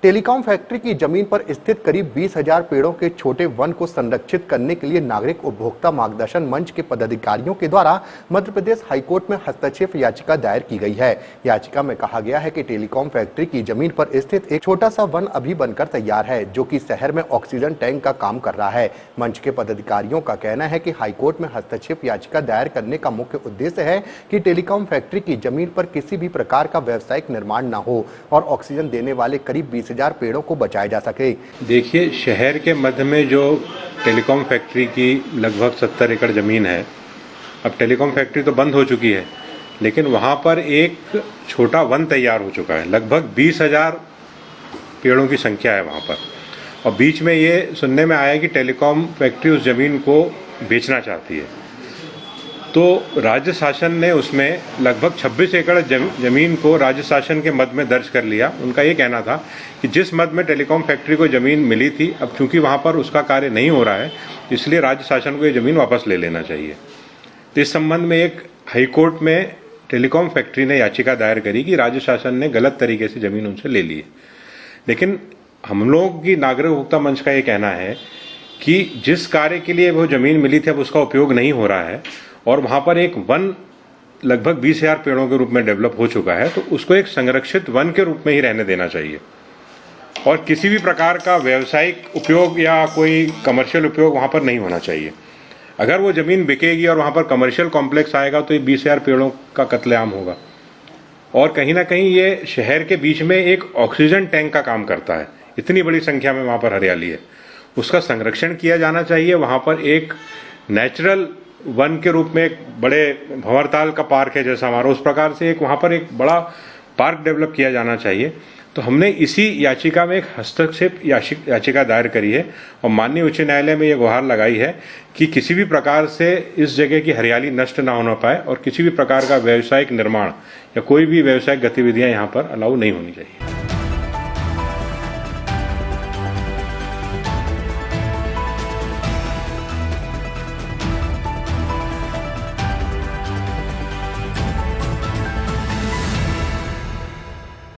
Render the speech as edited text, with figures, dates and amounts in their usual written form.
Telecom factory की जमीन पर स्थित करीब 20,000 पेड़ों के छोटे वन को संरक्षित करने के लिए नागरिक उपभोक्ता मार्गदर्शन मंच के पदाधिकारियों के द्वारा मध्य प्रदेश हाईकोर्ट में हस्तक्षेप याचिका दायर की गई है। याचिका में कहा गया है कि टेलीकॉम फैक्ट्री की जमीन पर स्थित एक छोटा सा वन अभी बनकर तैयार है, जो कि शहर में ऑक्सीजन टैंक का काम कर रहा है। मंच के पदाधिकारियों का कहना है कि हाईकोर्ट में हस्तक्षेप याचिका दायर करने का मुख्य उद्देश्य है कि टेलीकॉम फैक्ट्री की जमीन पर किसी भी प्रकार का व्यावसायिक निर्माण न हो और ऑक्सीजन देने वाले करीब 20,000 पेड़ों को बचाया जा सके। देखिए, शहर के मध्य में जो टेलीकॉम फैक्ट्री की लगभग 70 एकड़ जमीन है, अब टेलीकॉम फैक्ट्री तो बंद हो चुकी है, लेकिन वहाँ पर एक छोटा वन तैयार हो चुका है। लगभग 20,000 पेड़ों की संख्या है वहाँ पर। और बीच में ये सुनने में आया कि टेलीकॉम फैक्ट्री उस जमीन को बेचना चाहती है, तो राज्य शासन ने उसमें लगभग 26 एकड़ जमीन को राज्य शासन के मद में दर्ज कर लिया। उनका ये कहना था कि जिस मद में टेलीकॉम फैक्ट्री को जमीन मिली थी, अब चूंकि वहाँ पर उसका कार्य नहीं हो रहा है, इसलिए राज्य शासन को ये जमीन वापस ले लेना चाहिए। तो इस संबंध में एक हाईकोर्ट में टेलीकॉम फैक्ट्री ने याचिका दायर करी कि राज्य शासन ने गलत तरीके से जमीन उनसे ले ली है। लेकिन हम लोग की नागरिक उपभोक्ता मंच का ये कहना है कि जिस कार्य के लिए वो जमीन मिली थी, अब उसका उपयोग नहीं हो रहा है और वहाँ पर एक वन लगभग 20,000 पेड़ों के रूप में डेवलप हो चुका है, तो उसको एक संरक्षित वन के रूप में ही रहने देना चाहिए और किसी भी प्रकार का व्यावसायिक उपयोग या कोई कमर्शियल उपयोग वहाँ पर नहीं होना चाहिए। अगर वो जमीन बिकेगी और वहाँ पर कमर्शियल कॉम्प्लेक्स आएगा तो ये 20,000 पेड़ों का कत्लेआम होगा। और कहीं ना कहीं ये शहर के बीच में एक ऑक्सीजन टैंक का काम करता है। इतनी बड़ी संख्या में वहाँ पर हरियाली है, उसका संरक्षण किया जाना चाहिए। वहाँ पर एक नेचुरल वन के रूप में एक बड़े भंवरताल का पार्क है जैसा हमारा, उस प्रकार से एक वहाँ पर एक बड़ा पार्क डेवलप किया जाना चाहिए। तो हमने इसी याचिका में एक हस्तक्षेप याचिका दायर करी है और माननीय उच्च न्यायालय में ये गुहार लगाई है कि किसी भी प्रकार से इस जगह की हरियाली नष्ट ना होना पाए और किसी भी प्रकार का व्यावसायिक निर्माण या कोई भी व्यावसायिक गतिविधियां यहाँ पर अलाउ नहीं होनी चाहिए।